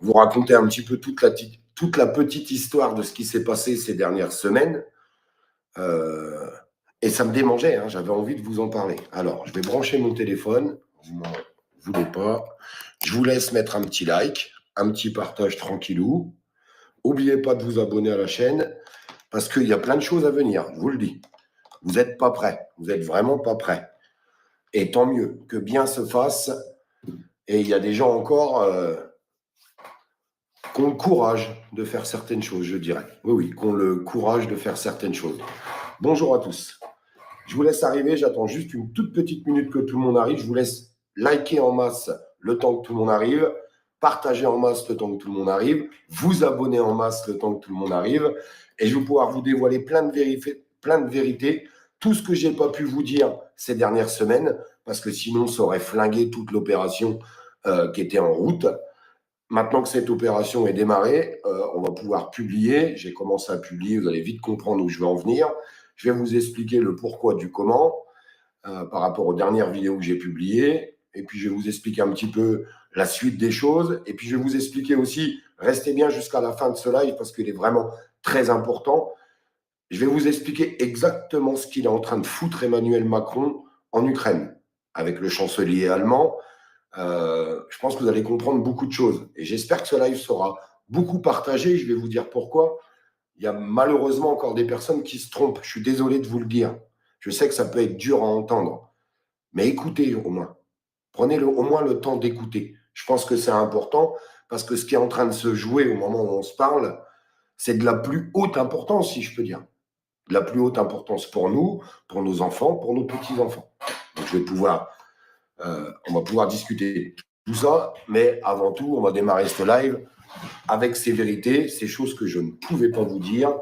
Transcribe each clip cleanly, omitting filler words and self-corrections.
vous raconter un petit peu toute la petite histoire de ce qui s'est passé ces dernières semaines. Et ça me démangeait, hein, j'avais envie de vous en parler. Alors, je vais brancher mon téléphone, vous m'en voulez pas. Je vous laisse mettre un petit like, un petit partage tranquillou. N'oubliez pas de vous abonner à la chaîne, parce qu'il y a plein de choses à venir, je vous le dis. Vous n'êtes pas prêts, vous n'êtes vraiment pas prêts. Et tant mieux, que bien se fasse. Et il y a des gens encore qui ont le courage de faire certaines choses, je dirais. Oui, oui, qui ont le courage de faire certaines choses. Bonjour à tous. Je vous laisse arriver, j'attends juste une toute petite minute que tout le monde arrive. Je vous laisse liker en masse le temps que tout le monde arrive, partager en masse le temps que tout le monde arrive, vous abonner en masse le temps que tout le monde arrive, et je vais pouvoir vous dévoiler plein de vérités, tout ce que je n'ai pas pu vous dire ces dernières semaines, parce que sinon ça aurait flingué toute l'opération qui était en route. Maintenant que cette opération est démarrée, on va pouvoir publier. J'ai commencé à publier, vous allez vite comprendre où je vais en venir. Je vais vous expliquer le pourquoi du comment par rapport aux dernières vidéos que j'ai publiées. Et puis, je vais vous expliquer un petit peu la suite des choses. Et puis, je vais vous expliquer aussi, restez bien jusqu'à la fin de ce live parce qu'il est vraiment très important. Je vais vous expliquer exactement ce qu'il est en train de foutre Emmanuel Macron en Ukraine avec le chancelier allemand. Je pense que vous allez comprendre beaucoup de choses. Et j'espère que ce live sera beaucoup partagé. Je vais vous dire pourquoi. Il y a malheureusement encore des personnes qui se trompent. Je suis désolé de vous le dire. Je sais que ça peut être dur à entendre. Mais écoutez au moins. Prenez au moins le temps d'écouter. Je pense que c'est important parce que ce qui est en train de se jouer au moment où on se parle, c'est de la plus haute importance, si je peux dire. De la plus haute importance pour nous, pour nos enfants, pour nos petits-enfants. Donc on va pouvoir discuter tout ça, mais avant tout, on va démarrer ce live avec ces vérités, ces choses que je ne pouvais pas vous dire.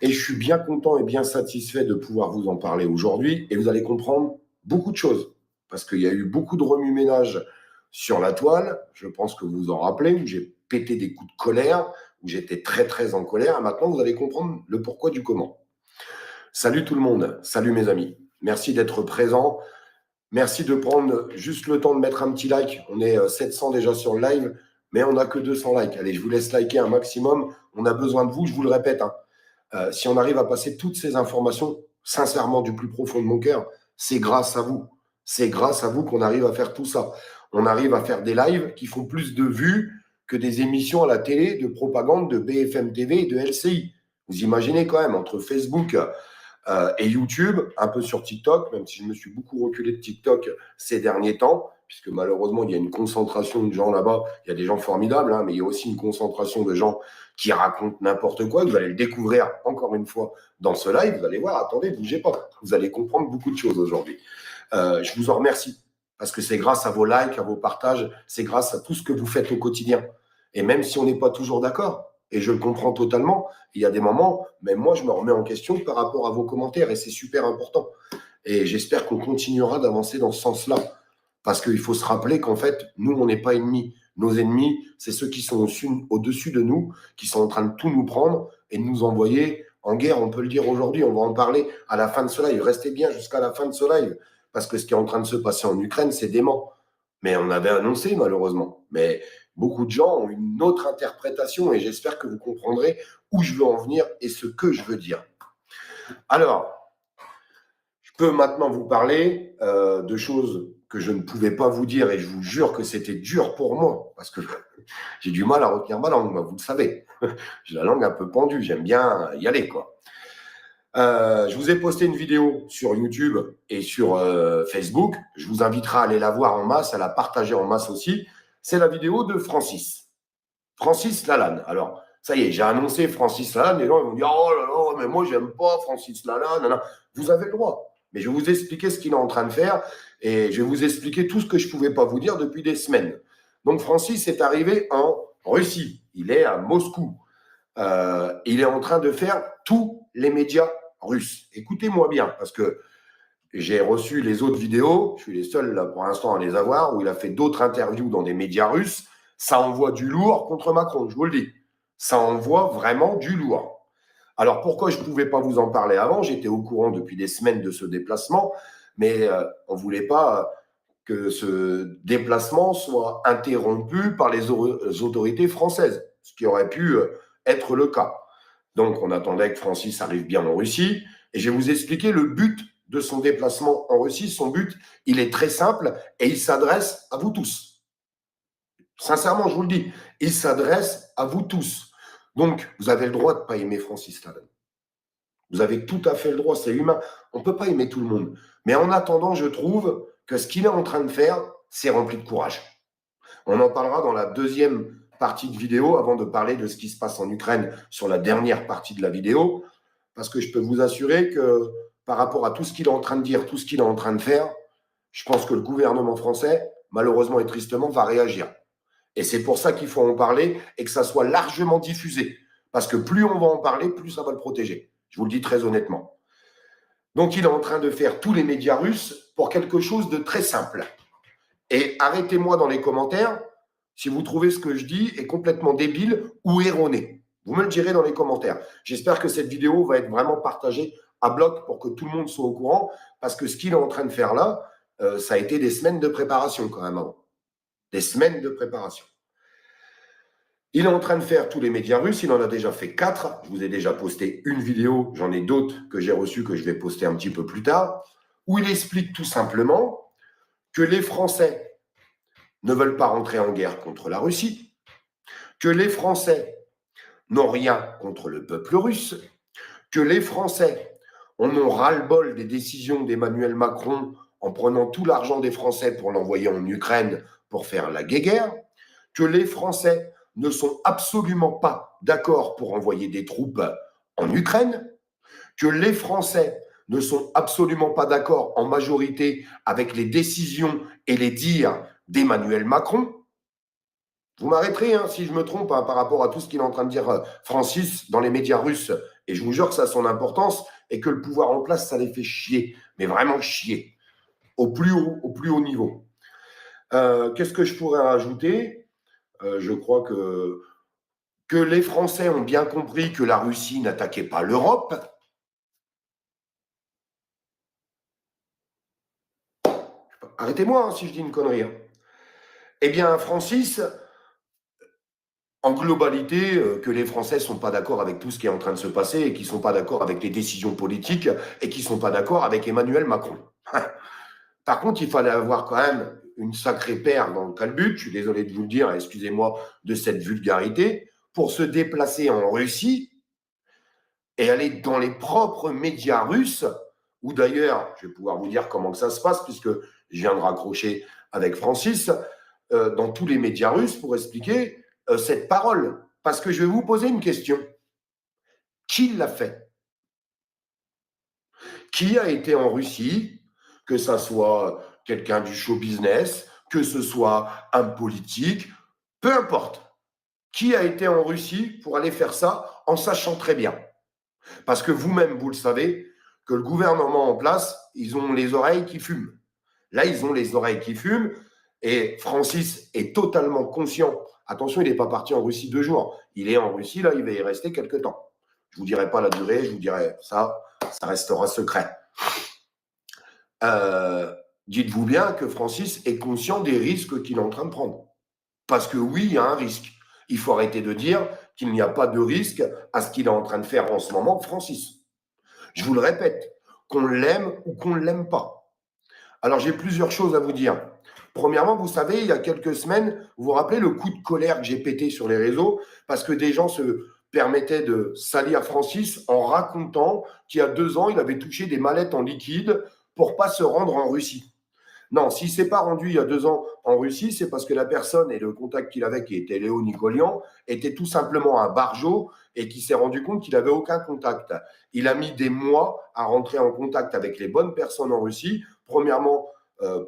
Et je suis bien content et bien satisfait de pouvoir vous en parler aujourd'hui. Et vous allez comprendre beaucoup de choses. Parce qu'il y a eu beaucoup de remue-ménage sur la toile. Je pense que vous vous en rappelez, où j'ai pété des coups de colère, où j'étais très, très en colère. Et maintenant, vous allez comprendre le pourquoi du comment. Salut tout le monde. Salut mes amis. Merci d'être présents. Merci de prendre juste le temps de mettre un petit like. On est 700 déjà sur le live, mais on n'a que 200 likes. Allez, je vous laisse liker un maximum. On a besoin de vous, je vous le répète. Si on arrive à passer toutes ces informations, sincèrement, du plus profond de mon cœur, c'est grâce à vous. C'est grâce à vous qu'on arrive à faire tout ça. On arrive à faire des lives qui font plus de vues que des émissions à la télé, de propagande, de BFM TV et de LCI. Vous imaginez quand même, entre Facebook et YouTube, un peu sur TikTok, même si je me suis beaucoup reculé de TikTok ces derniers temps, puisque malheureusement, il y a une concentration de gens là-bas. Il y a des gens formidables, hein, mais il y a aussi une concentration de gens qui racontent n'importe quoi. Vous allez le découvrir encore une fois dans ce live. Vous allez voir, attendez, bougez pas. Vous allez comprendre beaucoup de choses aujourd'hui. Je vous en remercie, parce que c'est grâce à vos likes, à vos partages, c'est grâce à tout ce que vous faites au quotidien. Et même si on n'est pas toujours d'accord, et je le comprends totalement, il y a des moments, même moi, je me remets en question par rapport à vos commentaires, et c'est super important. Et j'espère qu'on continuera d'avancer dans ce sens-là. Parce qu'il faut se rappeler qu'en fait, nous, on n'est pas ennemis. Nos ennemis, c'est ceux qui sont au-dessus de nous, qui sont en train de tout nous prendre et de nous envoyer en guerre, on peut le dire aujourd'hui. On va en parler à la fin de ce live. Restez bien jusqu'à la fin de ce live. Parce que ce qui est en train de se passer en Ukraine, c'est dément. Mais on avait annoncé, malheureusement. Mais beaucoup de gens ont une autre interprétation et j'espère que vous comprendrez où je veux en venir et ce que je veux dire. Alors, je peux maintenant vous parler de choses que je ne pouvais pas vous dire et je vous jure que c'était dur pour moi parce que j'ai du mal à retenir ma langue, vous le savez. J'ai la langue un peu pendue, j'aime bien y aller, quoi. Je vous ai posté une vidéo sur YouTube et sur Facebook. Je vous inviterai à aller la voir en masse, à la partager en masse aussi. C'est la vidéo de Francis. Francis Lalanne. Alors, ça y est, j'ai annoncé Francis Lalanne. Les gens ils vont dire « Oh là là, mais moi, j'aime pas Francis Lalanne. » Vous avez le droit. Mais je vais vous expliquer ce qu'il est en train de faire et je vais vous expliquer tout ce que je ne pouvais pas vous dire depuis des semaines. Donc, Francis est arrivé en Russie. Il est à Moscou. Il est en train de faire tous les médias russes. Écoutez-moi bien, parce que j'ai reçu les autres vidéos, je suis les seuls là, pour l'instant à les avoir, où il a fait d'autres interviews dans des médias russes. Ça envoie du lourd contre Macron, je vous le dis. Ça envoie vraiment du lourd. Alors pourquoi je ne pouvais pas vous en parler avant? J'étais au courant depuis des semaines de ce déplacement, mais on ne voulait pas que ce déplacement soit interrompu par les autorités françaises, ce qui aurait pu être le cas. Donc, on attendait que Francis arrive bien en Russie. Et je vais vous expliquer le but de son déplacement en Russie. Son but, il est très simple et il s'adresse à vous tous. Sincèrement, je vous le dis, il s'adresse à vous tous. Donc, vous avez le droit de ne pas aimer Francis Lalanne. Vous avez tout à fait le droit, c'est humain. On ne peut pas aimer tout le monde. Mais en attendant, je trouve que ce qu'il est en train de faire, c'est rempli de courage. On en parlera dans la deuxième partie de vidéo, avant de parler de ce qui se passe en Ukraine sur la dernière partie de la vidéo, parce que je peux vous assurer que par rapport à tout ce qu'il est en train de dire, tout ce qu'il est en train de faire, je pense que le gouvernement français, malheureusement et tristement, va réagir. Et c'est pour ça qu'il faut en parler et que ça soit largement diffusé. Parce que plus on va en parler, plus ça va le protéger. Je vous le dis très honnêtement. Donc, il est en train de faire tous les médias russes pour quelque chose de très simple. Et arrêtez-moi dans les commentaires si vous trouvez ce que je dis est complètement débile ou erroné. Vous me le direz dans les commentaires. J'espère que cette vidéo va être vraiment partagée à bloc pour que tout le monde soit au courant, parce que ce qu'il est en train de faire là, ça a été des semaines de préparation quand même avant. Des semaines de préparation. Il est en train de faire tous les médias russes, il en a déjà fait 4. Je vous ai déjà posté une vidéo, j'en ai d'autres que j'ai reçues que je vais poster un petit peu plus tard, où il explique tout simplement que les Français ne veulent pas rentrer en guerre contre la Russie, que les Français n'ont rien contre le peuple russe, que les Français en ont ras-le-bol des décisions d'Emmanuel Macron en prenant tout l'argent des Français pour l'envoyer en Ukraine pour faire la guéguerre, que les Français ne sont absolument pas d'accord pour envoyer des troupes en Ukraine, que les Français ne sont absolument pas d'accord en majorité avec les décisions et les dires d'Emmanuel Macron. Vous m'arrêterez si je me trompe par rapport à tout ce qu'il est en train de dire Francis dans les médias russes. Et je vous jure que ça a son importance et que le pouvoir en place, ça les fait chier, mais vraiment chier, au plus haut niveau. Qu'est-ce que je pourrais rajouter ? Je crois que les Français ont bien compris que la Russie n'attaquait pas l'Europe. Arrêtez-moi si je dis une connerie. Eh bien, Francis, en globalité, que les Français ne sont pas d'accord avec tout ce qui est en train de se passer et qui ne sont pas d'accord avec les décisions politiques et qui ne sont pas d'accord avec Emmanuel Macron. Par contre, il fallait avoir quand même une sacrée paire dans le calbut, je suis désolé de vous le dire, excusez-moi de cette vulgarité, pour se déplacer en Russie et aller dans les propres médias russes, où d'ailleurs, je vais pouvoir vous dire comment que ça se passe, puisque je viens de raccrocher avec Francis, dans tous les médias russes pour expliquer cette parole. Parce que je vais vous poser une question. Qui l'a fait? Qui a été en Russie, que ça soit quelqu'un du show business, que ce soit un politique, peu importe. Qui a été en Russie pour aller faire ça en sachant très bien? Parce que vous-même, vous le savez, que le gouvernement en place, ils ont les oreilles qui fument. Là, ils ont les oreilles qui fument et Francis est totalement conscient. Attention, il n'est pas parti en Russie 2 jours. Il est en Russie, là, il va y rester quelques temps. Je ne vous dirai pas la durée, je vous dirai ça restera secret. Dites-vous bien que Francis est conscient des risques qu'il est en train de prendre. Parce que oui, il y a un risque. Il faut arrêter de dire qu'il n'y a pas de risque à ce qu'il est en train de faire en ce moment, Francis. Je vous le répète, qu'on l'aime ou qu'on ne l'aime pas. Alors, j'ai plusieurs choses à vous dire. Premièrement, vous savez, il y a quelques semaines, vous vous rappelez le coup de colère que j'ai pété sur les réseaux parce que des gens se permettaient de salir Francis en racontant qu'il y a 2 ans, il avait touché des mallettes en liquide pour ne pas se rendre en Russie. Non, s'il ne s'est pas rendu il y a 2 ans en Russie, c'est parce que la personne et le contact qu'il avait, qui était Léo Nicolian, était tout simplement un barjot et qui s'est rendu compte qu'il n'avait aucun contact. Il a mis des mois à rentrer en contact avec les bonnes personnes en Russie. Premièrement,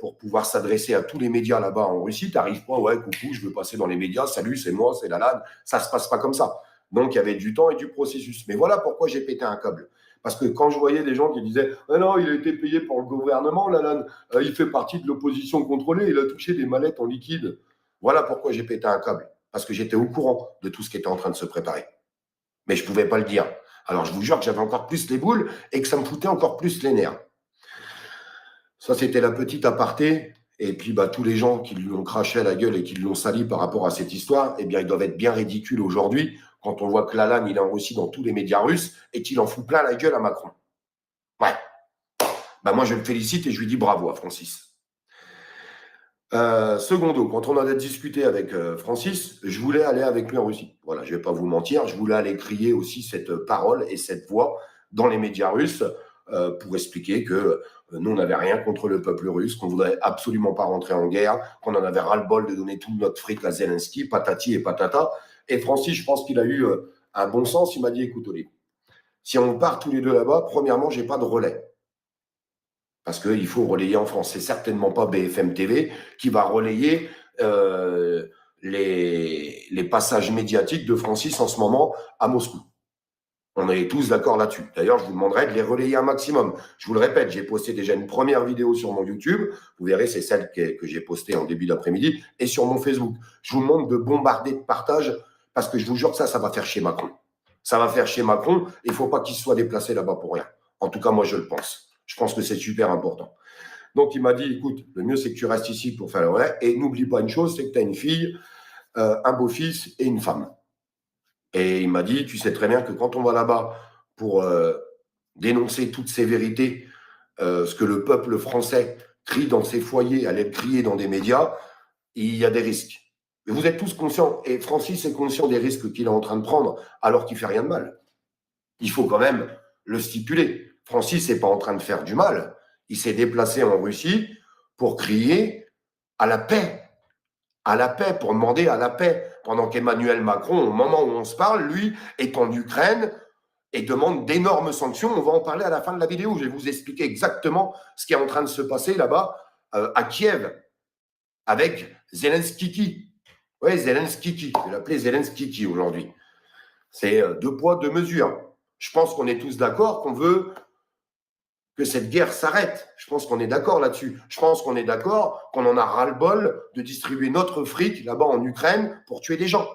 pour pouvoir s'adresser à tous les médias là-bas en Russie, tu n'arrives pas, ouais, coucou, je veux passer dans les médias, salut, c'est moi, c'est Lalanne. Ça ne se passe pas comme ça. Donc, il y avait du temps et du processus. Mais voilà pourquoi j'ai pété un câble. Parce que quand je voyais des gens qui disaient ah non, il a été payé par le gouvernement, Lalanne, il fait partie de l'opposition contrôlée, il a touché des mallettes en liquide. Voilà pourquoi j'ai pété un câble. Parce que j'étais au courant de tout ce qui était en train de se préparer. Mais je ne pouvais pas le dire. Alors, je vous jure que j'avais encore plus les boules et que ça me foutait encore plus les nerfs. Ça, c'était la petite aparté. Et puis, tous les gens qui lui ont craché à la gueule et qui l'ont sali par rapport à cette histoire, eh bien, ils doivent être bien ridicules aujourd'hui quand on voit que Lalanne, il est en Russie dans tous les médias russes et qu'il en fout plein la gueule à Macron. Ouais. Moi, je le félicite et je lui dis bravo à Francis. Secondo, quand on en a discuté avec Francis, je voulais aller avec lui en Russie. Voilà, je ne vais pas vous mentir, je voulais aller crier aussi cette parole et cette voix dans les médias russes pour expliquer que nous, on n'avait rien contre le peuple russe, qu'on ne voudrait absolument pas rentrer en guerre, qu'on en avait ras-le-bol de donner tout notre fric à Zelensky, patati et patata. Et Francis, je pense qu'il a eu un bon sens. Il m'a dit, écoute, Olivier, si on part tous les deux là-bas, premièrement, je n'ai pas de relais. Parce qu'il faut relayer en France. C'est certainement pas BFM TV qui va relayer les passages médiatiques de Francis en ce moment à Moscou. On est tous d'accord là-dessus. D'ailleurs, je vous demanderai de les relayer un maximum. Je vous le répète, j'ai posté déjà une première vidéo sur mon YouTube. Vous verrez, c'est celle que j'ai postée en début d'après-midi et sur mon Facebook. Je vous demande de bombarder de partage parce que je vous jure que ça va faire chier Macron. Ça va faire chier Macron. Il ne faut pas qu'il soit déplacé là-bas pour rien. En tout cas, moi, je le pense. Je pense que c'est super important. Donc, il m'a dit, écoute, le mieux, c'est que tu restes ici pour faire le relais. Et n'oublie pas une chose, c'est que tu as une fille, un beau-fils et une femme. Et il m'a dit, tu sais très bien que quand on va là-bas pour dénoncer toutes ces vérités, ce que le peuple français crie dans ses foyers, allait crier dans des médias, il y a des risques. Et vous êtes tous conscients, et Francis est conscient des risques qu'il est en train de prendre, alors qu'il ne fait rien de mal. Il faut quand même le stipuler. Francis n'est pas en train de faire du mal. Il s'est déplacé en Russie pour crier à la paix, pour demander à la paix. Pendant qu'Emmanuel Macron, au moment où on se parle, lui, est en Ukraine et demande d'énormes sanctions. On va en parler à la fin de la vidéo. Je vais vous expliquer exactement ce qui est en train de se passer là-bas, à Kiev, avec Zelensky. Oui, Zelensky. Je vais l'appeler Zelensky aujourd'hui. C'est 2 poids, 2 mesures. Je pense qu'on est tous d'accord qu'on veut que cette guerre s'arrête. Je pense qu'on est d'accord là-dessus. Je pense qu'on est d'accord qu'on en a ras-le-bol de distribuer notre fric là-bas en Ukraine pour tuer des gens.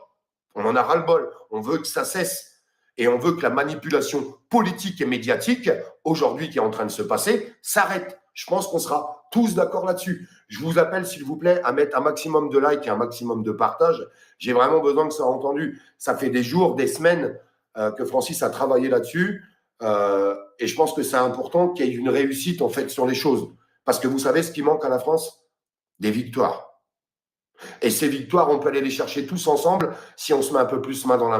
On en a ras-le-bol. On veut que ça cesse. Et on veut que la manipulation politique et médiatique, aujourd'hui qui est en train de se passer, s'arrête. Je pense qu'on sera tous d'accord là-dessus. Je vous appelle, s'il vous plaît, à mettre un maximum de likes et un maximum de partage. J'ai vraiment besoin que ça soit entendu. Ça fait des jours, des semaines que Francis a travaillé là-dessus. Et je pense que c'est important qu'il y ait une réussite en fait sur les choses. Parce que vous savez ce qui manque à la France? Des victoires. Et ces victoires, on peut aller les chercher tous ensemble si on se met un peu plus main dans la main.